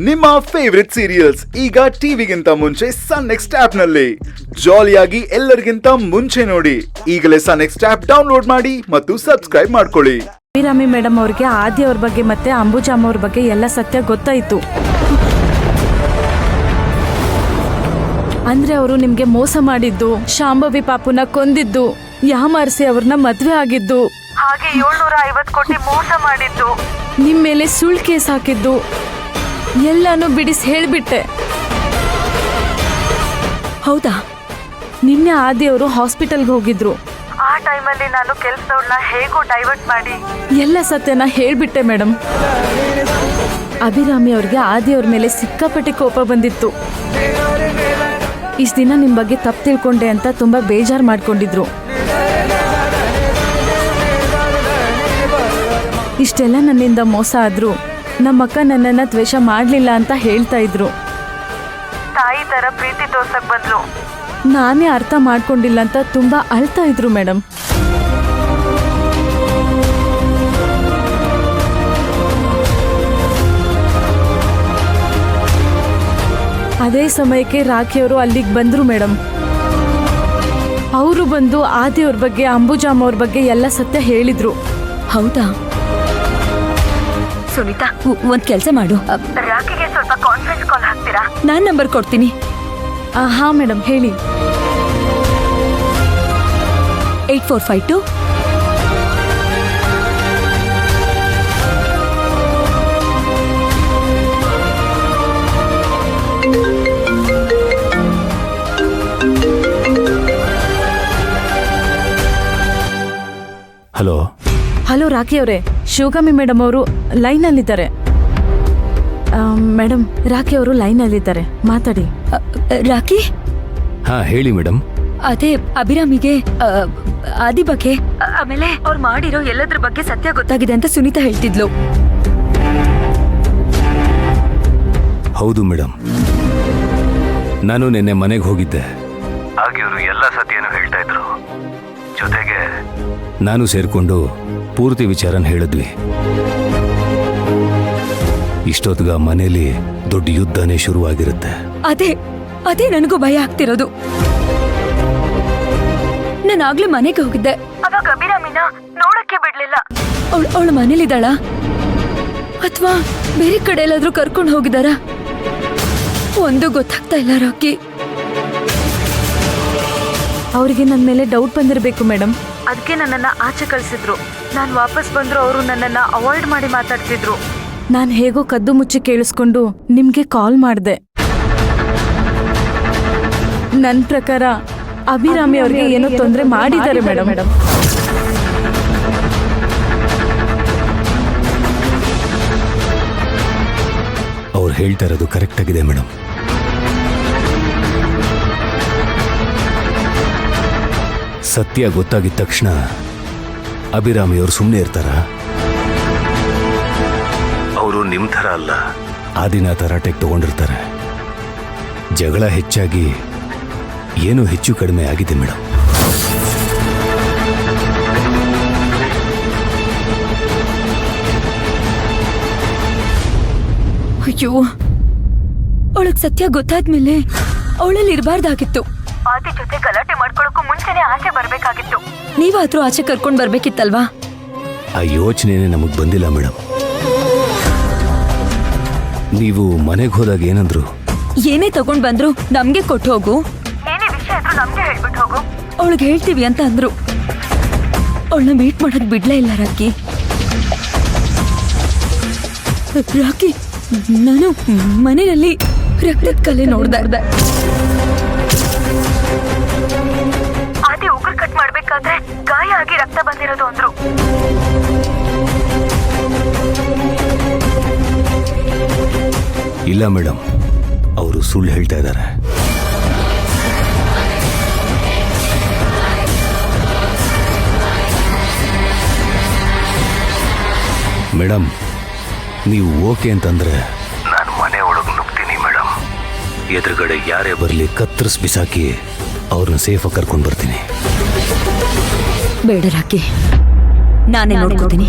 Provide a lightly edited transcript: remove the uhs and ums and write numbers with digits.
ನಿಮ್ಮ favourite serials ಈಗ ಟಿವಿಗಿಂತ ಮುಂಚೆ ಸನ್ ನೆಕ್ಸ್ಟ್ ಆಪ್ ನಲ್ಲಿ ಜಾಲಿಯಾಗಿ ಎಲ್ಲರಿಗಿಂತ ಮುಂಚೆ ನೋಡಿ. ಈಗಲೇ ಸನ್ ನೆಕ್ಸ್ಟ್ ಆಪ್ ಡೌನ್ಲೋಡ್ ಮಾಡಿ ಮತ್ತು ಸಬ್ಸ್ಕ್ರೈಬ್ ಮಾಡ್ಕೊಳ್ಳಿ. ಅಭಿರಾಮಿ ಮೇಡಮ್ ಅವ್ರಿಗೆ ಆದಿ ಅವ್ರ ಬಗ್ಗೆ ಮತ್ತೆ ಅಂಬುಜಮ್ಮ ಅವ್ರ ಬಗ್ಗೆ ಎಲ್ಲ ಸತ್ಯ ಗೊತ್ತಾಯ್ತು. ಅಂದ್ರೆ ಅವರು ನಿಮ್ಗೆ ಮೋಸ ಮಾಡಿದ್ದು, ಶಾಂಭವಿ ಪಾಪುನ ಕೊಂದಿದ್ದು, ಯಾಮಾರಿಸಿ ಅವ್ರನ್ನ ಮದ್ವೆ ಆಗಿದ್ದು, ಹಾಗೆ 750 ಕೋಟಿ ಮೋಸ ಮಾಡಿದ್ದು, ನಿಮ್ ಮೇಲೆ ಸುಳ್ಳು ಕೇಸ್ ಹಾಕಿದ್ದು ಎಲ್ಲಾನು ಬಿಡಿಸಿ ಹೇಳ್ಬಿಟ್ಟೆ. ಹೌದಾ? ನಿನ್ನೆ ಆದಿ ಅವರು ಹಾಸ್ಪಿಟಲ್ಗೆ ಹೋಗಿದ್ರು. ಆ ಟೈಮಲ್ಲಿ ನಾನು ಕೆಲಸದವ್ರನ್ನ ಹೇಗೋ ಡೈವರ್ಟ್ ಮಾಡಿ ಎಲ್ಲ ಸತ್ಯನ ಹೇಳ್ಬಿಟ್ಟೆ ಮೇಡಮ್. ಅಭಿರಾಮಿ ಅವ್ರಿಗೆ ಆದಿ ಅವ್ರ ಮೇಲೆ ಸಿಕ್ಕಾಪಟ್ಟೆ ಕೋಪ ಬಂದಿತ್ತು. ಇಷ್ಟ ದಿನ ನಿಮ್ ಬಗ್ಗೆ ತಪ್ಪು ತಿಳ್ಕೊಂಡೆ ಅಂತ ತುಂಬಾ ಬೇಜಾರು ಮಾಡ್ಕೊಂಡಿದ್ರು. ಇಷ್ಟೆಲ್ಲ ನನ್ನಿಂದ ಮೋಸ ಆದ್ರು ನಮ್ಮಕ್ಕ ನನ್ನನ್ನ ದ್ವೇಷ ಮಾಡ್ಲಿಲ್ಲ ಅಂತ ಹೇಳ್ತಾ ಇದ್ರು. ತಾಯಿ ತರ ಪ್ರೀತಿ ತೋರ್ಸಕ್ ಬಂದ್ರು. ನಾನೇ ಅರ್ಥ ಮಾಡ್ಕೊಂಡಿಲ್ಲ ಅಂತ ತುಂಬಾ ಅಳ್ತಾ ಇದ್ರು ಮೇಡಮ್. ಅದೇ ಸಮಯಕ್ಕೆ ರಾಖಿಯವರು ಅಲ್ಲಿಗೆ ಬಂದ್ರು ಮೇಡಮ್. ಅವರು ಬಂದು ಆದಿ ಅವ್ರ ಬಗ್ಗೆ ಅಂಬುಜಾಮ್ ಅವ್ರ ಬಗ್ಗೆ ಎಲ್ಲ ಸತ್ಯ ಹೇಳಿದ್ರು. ಹೌದಾ? ಸುನೀತಾ, ಒಂದ್ ಕೆಲ್ಸ ಮಾಡು, ರಾಖಿಗೆ ಸ್ವಲ್ಪ ಕಾನ್ಫರೆನ್ಸ್ ಕಾಲ್ ಹಾಕ್ತೀರಾ? ನಾನ್ ನಂಬರ್ ಕೊಡ್ತೀನಿ. ಹಾ ಮೇಡಮ್, ಹೇಳಿ. 8452 ಹಲೋ. ಹಲೋ ರಾಖಿ ಅವರೇ, ಶಿವಗಾಮಿ ಮೇಡಮ್ ಅವರು ಲೈನಲ್ಲಿದ್ದಾರೆ. ಮೇಡಮ್, ರಾಖಿ ಅವರು ಲೈನಲ್ಲಿದ್ದಾರೆ, ಮಾತಾಡಿ. ರಾಖಿ? ಹಾ ಹೇಳಿ ಮೇಡಮ್. ಅದೇ ಅಭಿರಾಮಿಗೆ ಆದಿ ಬಗ್ಗೆ ಆಮೇಲೆ ಅವ್ರು ಮಾಡಿರೋ ಎಲ್ಲದ್ರ ಬಗ್ಗೆ ಸತ್ಯ ಗೊತ್ತಾಗಿದೆ ಅಂತ ಸುನೀತಾ ಹೇಳ್ತಿದ್ಲು. ಹೌದು ಮೇಡಮ್, ನಾನು ನಿನ್ನೆ ಮನೆಗೆ ಹೋಗಿದ್ದೆ. ಹಾಗೆ ಅವರು ಎಲ್ಲ ಸತ್ಯನೂ ಹೇಳ್ತಾ ಇದ್ರು. ಜೊತೆಗೆ ನಾನು ಸೇರ್ಕೊಂಡು ಪೂರ್ತಿ ವಿಚಾರನ ಹೇಳಿದ್ವಿ. ಇಷ್ಟೊತ್ತಿಗ ಮನೇಲಿ ದೊಡ್ಡ ಯುದ್ಧನೇ ಶುರುವಾಗಿರುತ್ತೆ. ಅದೇ ನನಗೂ ಭಯ ಆಗ್ತಿರೋದು. ನಾನಾಗ್ಲೇ ಮನೆಗೆ ಹೋಗಿದ್ದೆ. ಅವಾಗ ಅಭಿರಾಮಿನ ನೋಡಕ್ಕೆ ಬಿಡ್ಲಿಲ್ಲ. ಅವಳು ಮನೇಲಿದ್ದಾಳ ಅಥವಾ ಬೇರೆ ಕಡೆ ಎಲ್ಲಾದ್ರೂ ಕರ್ಕೊಂಡು ಹೋಗಿದಾರ? ಒಂದು ಗೊತ್ತಾಗ್ತಾ ಇಲ್ಲ ರಾಕಿ. ಅವರಿಗೆ ನನ್ನ ಮೇಲೆ ಡೌಟ್ ಬಂದಿರಬೇಕು ಮೇಡಮ್. ಅದಕ್ಕೆ ನನ್ನನ್ನ ಆಚೆ ಕಳಿಸಿದ್ರು. ನಾನು ವಾಪಸ್ ಬಂದ್ರು ಅವರು ನನ್ನನ್ನ ಅವಾಯ್ಡ್ ಮಾಡಿ ಮಾತಾಡ್ತಿದ್ರು. ನಾನು ಹೇಗೋ ಕದ್ದು ಮುಚ್ಚಿ ಕೇಳಿಸ್ಕೊಂಡು ನಿಮ್ಗೆ ಕಾಲ್ ಮಾಡಿದೆ. ನನ್ನ ಪ್ರಕಾರ ಅಭಿರಾಮಿ ಅವ್ರಿಗೆ ಏನೋ ತೊಂದರೆ ಮಾಡಿದ್ದಾರೆ ಮೇಡಮ್. ಅವ್ರು ಹೇಳ್ತಾ ಇರೋದು ಕರೆಕ್ಟ್ ಆಗಿದೆ ಮೇಡಮ್. ಸತ್ಯ ಗೊತ್ತಾಗಿದ ತಕ್ಷಣ ಅಭಿರಾಮಿಯವರು ಸುಮ್ಮನೆ ಇರ್ತಾರ? ಅವರು ನಿಮ್ಮ ಥರ ಅಲ್ಲ, ಆ ದಿನ ತರಾಟೆಗೆ ತಗೊಂಡಿರ್ತಾರೆ. ಜಗಳ ಹೆಚ್ಚಾಗಿ ಏನೂ ಹೆಚ್ಚು ಕಡಿಮೆ ಆಗಿದೆ ಮೇಡಮ್. ಅಯ್ಯೋ, ಅವಳಗ್ ಸತ್ಯ ಗೊತ್ತಾದ್ಮೇಲೆ ಅವಳಲ್ಲಿ ಇರಬಾರ್ದಾಗಿತ್ತು. ಆದಿ ಜೊತೆ ಗಲಾಟೆ ಮಾಡ್ಕೊಳಕ್ಕೂ ಮುಂಚೆನೆ ಆಚೆ ಬರ್ಬೇಕಾಗಿತ್ತು. ನೀವಾದ್ರೂ ಆಚೆ ಕರ್ಕೊಂಡ್ ಬರ್ಬೇಕಿತ್ತಲ್ವಾ? ಆ ಯೋಚನೆನೇ ನಮಗ್ ಬಂದಿಲ್ಲ ಮೇಡಮ್. ನೀವು ಮನೆಗೆ ಹೋದಾಗ ಏನಂದ್ರು? ಏನೇ ತಗೊಂಡ್ ಬಂದ್ರು ನಮ್ಗೆ ಕೊಟ್ಟು ಹೋಗು, ಏನೇ ವಿಷಯ ಇದ್ರು ನಮ್ಗೆ ಹೇಳ್ಬಿಟ್ಟು ಹೋಗು, ಅವಳಿಗೆ ಹೇಳ್ತೀವಿ ಅಂತ ಅಂದ್ರು. ಅವಳನ್ನ ಮೀಟ್ ಮಾಡಕ್ ಬಿಡ್ಲೇ ಇಲ್ಲ ರಾಕಿ. ರಾಕಿ, ನಾನು ಮನೆಯಲ್ಲಿ ರಕ್ತದ ಕಲೆ ನೋಡ್ದೆ. ಆದಿ ಉಗುರು ಕಟ್ ಮಾಡ್ಬೇಕಾದ್ರೆ ಗಾಯ ಆಗಿ ರಕ್ತ ಬಂದಿರೋದು ಅಂದ್ರು. ಇಲ್ಲ ಮೇಡಮ್, ಅವರು ಸುಳ್ಳು ಹೇಳ್ತಾ ಇದ್ದಾರೆ. ಮೇಡಮ್, ನೀವು ಓಕೆ ಅಂತಂದ್ರೆ ನಾನು ಮನೆ ಒಳಗೆ ನುಗ್ತೀನಿ ಮೇಡಮ್. ಎದುರುಗಡೆ ಯಾರೇ ಬರಲಿ ಕತ್ತರಿಸಿ ಬಿಸಾಕಿ ಅವ್ರನ್ನ ಸೇಫಾಗಿ ಕರ್ಕೊಂಡು ಬರ್ತೀನಿ. ಬೇಡ ರಾಕಿ, ನಾನೇ ನೋಡ್ಕೋತೀನಿ.